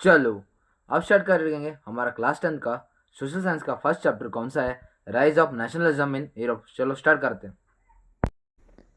चलो अब स्टार्ट करेंगे हमारा क्लास 10 का सोशल साइंस का फर्स्ट चैप्टर कौन सा है, rise of nationalism in Europe. चलो स्टार्ट करते हैं।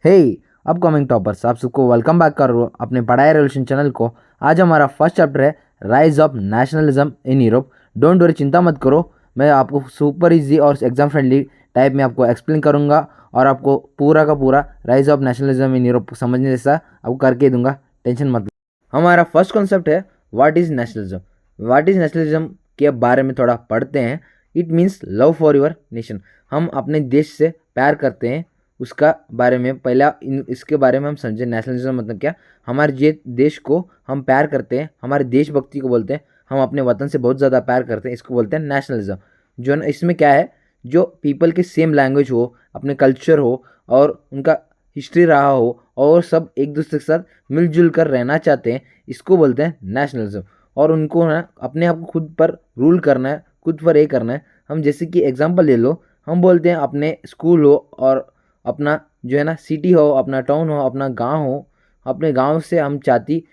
हे अपकमिंग टॉपर्स, आप सबको वेलकम बैक कर रहा हूँ अपने पढ़ाई रेवोल्यूशन चैनल को। आज हमारा फर्स्ट चैप्टर है rise of nationalism in Europe. Don't worry, चिंता मत करो, मैं आपको सुपर इजी और एग्जाम फ्रेंडली टाइप में आपको एक्सप्लेन करूँगा और आपको पूरा का पूरा rise of nationalism in Europe समझने जैसा आपको करके दूंगा। टेंशन मत लो। हमारा फर्स्ट कॉन्सेप्ट है what is nationalism. What is nationalism के बारे में थोड़ा पढ़ते हैं। It means love for your nation. हम अपने देश से प्यार करते हैं, उसका बारे में पहला इसके बारे में हम समझें। नेशनलिज्म मतलब क्या? हमारे देश को हम प्यार करते हैं, हमारे देशभक्ति को बोलते हैं। हम अपने वतन से बहुत ज़्यादा प्यार करते हैं, इसको बोलते हैं नेशनलिज्म। जो ना इसमें क्या है, जो पीपल के सेम लैंग्वेज हो, अपने कल्चर हो और उनका हिस्ट्री रहा हो और सब एक दूसरे के साथ मिलजुल कर रहना चाहते हैं, इसको बोलते हैं नेशनलिज्म। और उनको ना अपने आप को खुद पर रूल करना है, खुद पर ये करना है। हम जैसे कि एग्जांपल ले लो, हम बोलते हैं अपने स्कूल हो और अपना जो है ना सिटी हो, अपना टाउन हो, अपना गांव हो, अपने गांव से हम चाहती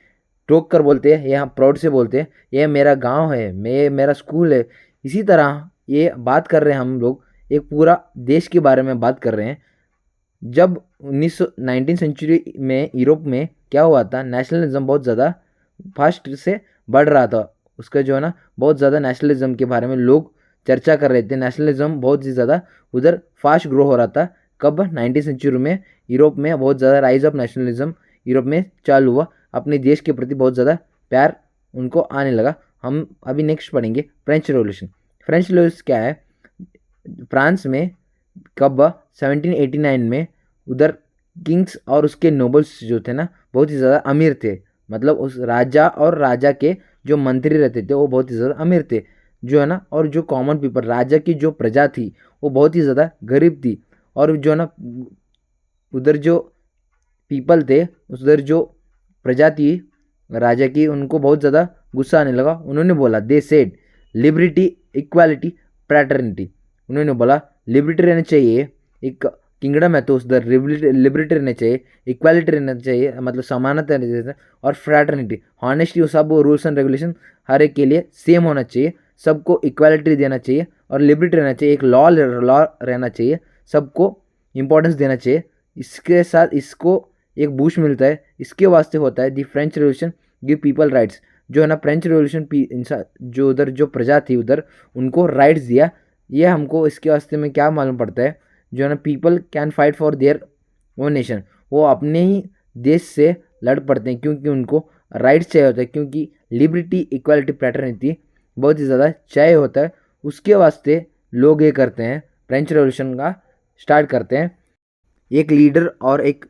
टोक कर बोलते हैं, ये हम प्राउड से बोलते हैं, ये मेरा गांव है, मैं मेरा स्कूल है। इसी तरह ये बात कर रहे हैं हम लोग, एक पूरा देश के बारे में बात कर रहे हैं। जब 19 सेंचुरी में यूरोप में क्या हुआ था, नेशनलिज्म बहुत ज़्यादा फास्ट से बढ़ रहा था। उसका जो है ना बहुत ज़्यादा नेशनलिज्म के बारे में लोग चर्चा कर रहे थे। नेशनलिज्म बहुत ही ज़्यादा उधर फास्ट ग्रो हो रहा था। कब? 19 सेंचुरी में यूरोप में बहुत ज़्यादा राइज ऑफ नेशनलिज्म यूरोप में चालू हुआ। अपने देश के प्रति बहुत ज़्यादा प्यार उनको आने लगा। हम अभी नेक्स्ट पढ़ेंगे फ्रेंच रेवोल्यूशन। फ्रेंच रेवोल्यूशन क्या है? फ्रांस में कब? 1789 में उधर किंग्स और उसके नोबल्स जो थे ना बहुत ही ज़्यादा अमीर थे। मतलब उस राजा और राजा के जो मंत्री रहते थे वो बहुत ही ज़्यादा अमीर थे, जो है ना। और जो कॉमन पीपल, राजा की जो प्रजा थी वो बहुत ही ज़्यादा गरीब थी। और जो है ना उधर जो पीपल थे, उधर जो प्रजा थी राजा की, उनको बहुत ज़्यादा गुस्सा आने लगा। उन्होंने बोला, they said liberty, equality, fraternity. उन्होंने बोला लिबर्टी रहना चाहिए, एक किंगडम है तो उधर लिबर्टी रहना चाहिए, इक्वालिटी रहना चाहिए, मतलब समानता रहना चाहिए, और फ्रैटर्निटी, हॉनेस्टी। वो सब रूल्स एंड रेगुलेशन हर एक के लिए सेम होना चाहिए, सबको इक्वालिटी देना चाहिए और लिबर्टी रहना चाहिए, एक लॉ रहना चाहिए, सबको इम्पोर्टेंस देना चाहिए। इसके साथ इसको एक बूस्ट मिलता है। इसके वास्ते होता है the French revolution give people rights. जो है ना फ्रेंच रेवोल्यूशन जो उधर जो प्रजा थी उधर उनको राइट्स दिया। ये हमको इसके वास्ते में क्या मालूम पड़ता है, जो है ना people can fight for their own nation. वो अपने ही देश से लड़ पड़ते हैं क्योंकि उनको राइट्स चाहिए होता है, क्योंकि लिबर्टी, इक्वालिटी, फ्रैटर्निटी बहुत ही ज़्यादा चाहिए होता है। उसके वास्ते लोग ये करते हैं, फ्रेंच रेवोल्यूशन का स्टार्ट करते हैं। एक लीडर और एक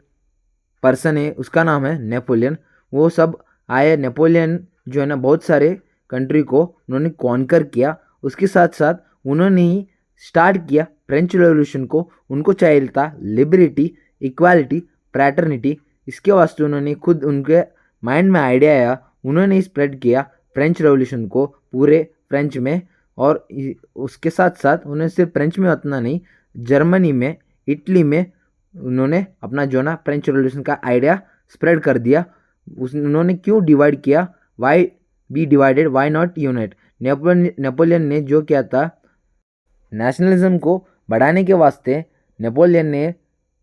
पर्सन है, उसका नाम है नेपोलियन। वो सब आए। नेपोलियन जो है ना बहुत सारे कंट्री को उन्होंने कॉन्कर किया। उसके साथ साथ उन्होंने ही स्टार्ट किया फ्रेंच रेवोल्यूशन को। उनको चाहिए था लिबर्टी, इक्वालिटी, फ्रैटर्निटी। इसके वास्ते उन्होंने खुद, उनके माइंड में आइडिया आया, उन्होंने स्प्रेड किया फ्रेंच रेवोल्यूशन को पूरे फ्रेंच में। और उसके साथ साथ उन्होंने सिर्फ फ्रेंच में उतना नहीं, जर्मनी में, इटली में उन्होंने अपना जो ना फ्रेंच रेवोल्यूशन का आइडिया स्प्रेड कर दिया। उन्होंने क्यों डिवाइड किया? Why be divided, why not unite? Napoleon ने जो किया था, नेशनलिज्म को बढ़ाने के वास्ते नेपोलियन ने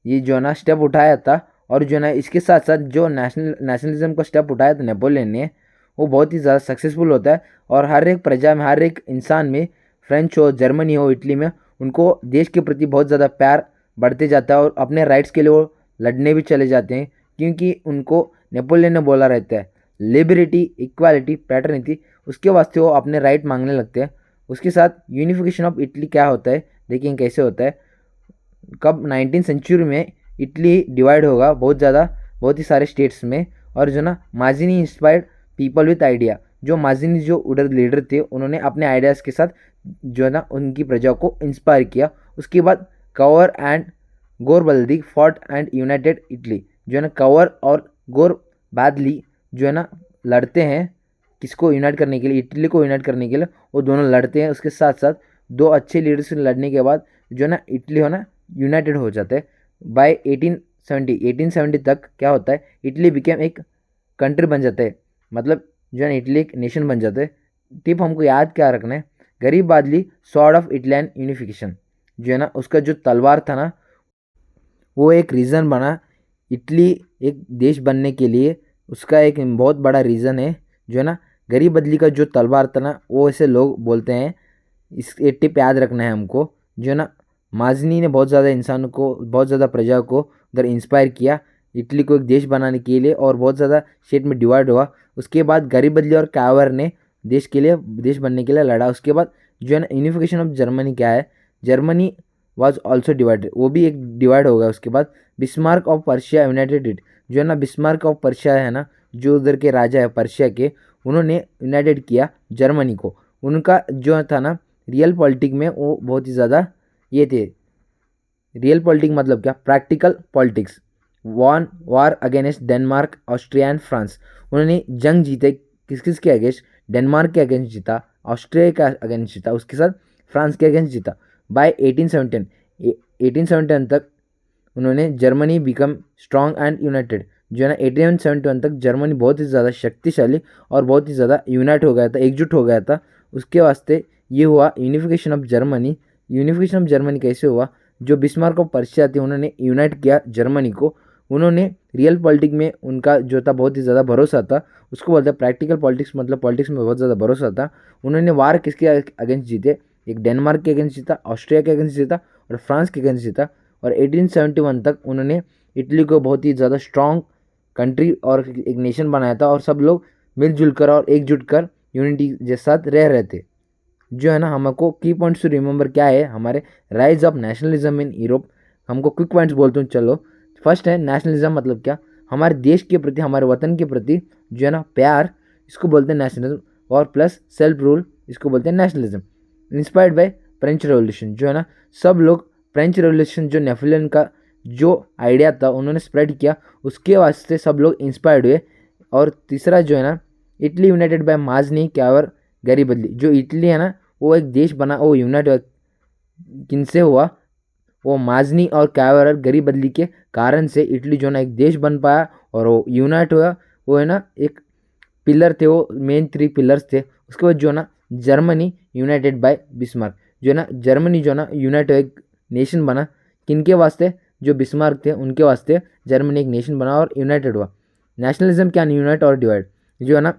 ये जो ना स्टेप उठाया था। और जो ना इसके साथ साथ जो नेशनलिज्म का स्टेप उठाया था नेपोलियन ने, वो बहुत ही ज़्यादा सक्सेसफुल होता है। और हर एक प्रजा में, हर एक इंसान में, फ्रेंच हो, जर्मनी हो, इटली में, उनको देश के प्रति बहुत ज़्यादा प्यार बढ़ते जाता है और अपने राइट्स के लिए वो लड़ने भी चले जाते हैं, क्योंकि उनको नेपोलियन ने बोला रहता है लिबर्टी, इक्वालिटी, फ्रैटर्निटी। उसके वास्ते वो अपने राइट मांगने लगते हैं। उसके साथ यूनिफिकेशन ऑफ इटली क्या होता है, देखिए कैसे होता है। कब? 19 सेंचुरी में इटली डिवाइड होगा बहुत ज़्यादा, बहुत ही सारे स्टेट्स में। और जो ना माजिनी इंस्पायर्ड पीपल विथ आइडिया। जो माजिनी जो उधर लीडर थे, उन्होंने अपने आइडियाज़ के साथ जो है ना उनकी प्रजा को इंस्पायर किया। उसके बाद Cavour and Garibaldi fought and united Italy. जो है ना कंवर और गोरबादली जो है ना लड़ते हैं, किसको यूनाइट करने के लिए? इटली को यूनाइट करने के लिए वो दोनों लड़ते हैं। उसके साथ साथ दो अच्छे लीडर्स से लड़ने के बाद जो है ना इटली हो ना यूनाइटेड हो जाता है। बाय 1870 तक क्या होता है, इटली बिकेम एक कंट्री बन जाता है। मतलब जो है ना इटली एक नेशन बन जाता है। टिप हमको याद क्या रखना है, गरीबादली सॉर्ड ऑफ इटलियन यूनिफिकेशन, जो है ना उसका जो तलवार था ना वो एक रीज़न बना इटली एक देश बनने के लिए। उसका एक बहुत बड़ा रीज़न है जो है ना गरीब बदली का जो तलवार था ना, वो ऐसे लोग बोलते हैं। इस ये टिप याद रखना है हमको। जो है ना माजनी ने बहुत ज़्यादा इंसानों को, बहुत ज़्यादा प्रजा को उधर इंस्पायर किया इटली को एक देश बनाने के लिए, और बहुत ज़्यादा स्टेट में डिवाइड हुआ। उसके बाद गरीब बदली और कावर ने देश के लिए, देश बनने के लिए लड़ा। उसके बाद जो है ना यूनिफिकेशन ऑफ जर्मनी क्या है, जर्मनी वाज आल्सो डिवाइडेड, वो भी एक डिवाइड हो गया। उसके बाद Bismarck of Persia United it, जो है ना बिस्मार्क ऑफ पर्शिया है ना, जो उधर के राजा है पर्शिया के, उन्होंने यूनाइटेड किया जर्मनी को। उनका जो था ना रियल पॉलिटिक में वो बहुत ही ज़्यादा ये थे। रियल पॉलिटिक मतलब क्या, practical politics. Won war against Denmark, Austria and France, उन्होंने जंग जीते किस किस के अगेंस्ट, डेनमार्क के अगेंस्ट जीता, ऑस्ट्रिया के अगेंस्ट जीता, उसके साथ फ्रांस के अगेंस्ट जीता। बाय 1871 तक उन्होंने Germany become strong and United, जो है ना 1871 तक जर्मनी बहुत ही ज़्यादा शक्तिशाली और बहुत ही ज़्यादा यूनाइट हो गया था, एकजुट हो गया था। उसके वास्ते ये हुआ unification of Germany. Unification of Germany कैसे हुआ, जो बिस्मार्क ऑफ पर्शिया थे उन्होंने यूनाइट किया जर्मनी को। उन्होंने रियल पॉलिटिक में उनका जो था बहुत ही ज़्यादा भरोसा था, उसको बोलते हैं प्रैक्टिकल पॉलिटिक्स, मतलब पॉलिटिक्स में बहुत ज़्यादा भरोसा था। उन्होंने वार किसके अगेंस्ट जीते, एक डेनमार्क के अगेंस्ट जीता, ऑस्ट्रिया के अगेंस्ट जीता और फ्रांस के अगेंस्ट जीता। और 1871 तक उन्होंने इटली को बहुत ही ज़्यादा स्ट्रॉन्ग कंट्री और एक नेशन बनाया था, और सब लोग मिलजुल कर और एकजुट कर यूनिटी के साथ रह रहे थे। जो है ना हमको की पॉइंट्स टू रिमेंबर क्या है हमारे, rise of nationalism in Europe. हमको क्विक पॉइंट्स बोलते हूँ चलो। फर्स्ट है नेशनलिज्म मतलब क्या, हमारे देश के प्रति, हमारे वतन के प्रति जो है ना प्यार, इसको बोलते हैं नेशनलिज्म। और प्लस सेल्फ रूल, इसको बोलते हैं nationalism. Inspired by French revolution, जो है ना सब लोग फ्रेंच रेवोल्यूशन जो नेपोलियन का जो आइडिया था उन्होंने स्प्रेड किया, उसके वास्ते सब लोग इंस्पायर्ड हुए। और तीसरा जो है ना इटली यूनाइटेड बाय माजनी क्यावर गरीबदली, जो इटली है ना वो एक देश बना, वो यूनाइट किनसे हुआ, वो माजनी और क्यावर और गरीबदली के कारण से इटली जो है ना एक देश बन पाया और वो यूनाइट हुआ। वो है ना एक पिलर थे, वो मेन 3 पिलर्स थे। उसके बाद जो है ना जर्मनी यूनाइटेड बाय बिस्मार्क, जो है ना जर्मनी जो है ना यूनाइट एक नेशन बना, किनके वास्ते, जो बिस्मार्क थे उनके वास्ते जर्मनी एक नेशन बना और यूनाइटेड हुआ। नेशनलिज्म क्या, यूनाइट और डिवाइड, जो है ना,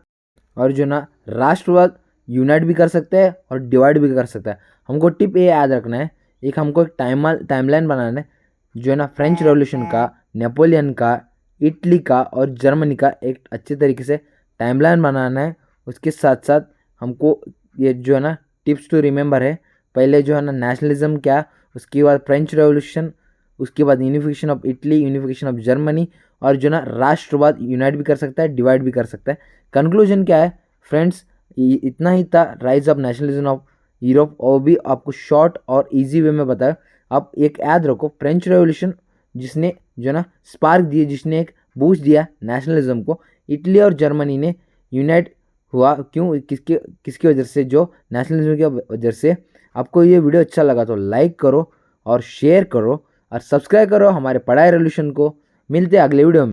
और जो ना राष्ट्रवाद यूनाइट भी कर सकता है और डिवाइड भी कर सकता है। हमको टिप ये याद रखना है, एक हमको एक टाइमलाइन बनाना है, जो है ना फ्रेंच रेवोल्यूशन का, नेपोलियन का, इटली का और जर्मनी का एक अच्छे तरीके से टाइमलाइन बनाना है। उसके साथ साथ हमको ये जो है ना टिप्स टू रिमेंबर है, पहले जो है ना नेशनलिज्म क्या, उसके बाद फ्रेंच रेवोल्यूशन, उसके बाद unification of Italy, unification of Germany, और जो ना राष्ट्रवाद यूनाइट भी कर सकता है, डिवाइड भी कर सकता है। कंक्लूजन क्या है फ्रेंड्स, इतना ही था rise of nationalism of Europe, और भी आपको शॉर्ट और इजी वे में बताया। आप एक याद रखो, फ्रेंच रेवोल्यूशन जिसने जो ना स्पार्क दिए, जिसने एक बूस्ट दिया नेशनलिज्म को, इटली और जर्मनी ने यूनाइट हुआ क्यों, किसके किसकी वजह से, जो नेशनलिज्म की वजह से। आपको ये वीडियो अच्छा लगा तो लाइक करो और शेयर करो और सब्सक्राइब करो हमारे पढ़ाई रेवोल्यूशन को। मिलते हैं अगले वीडियो में।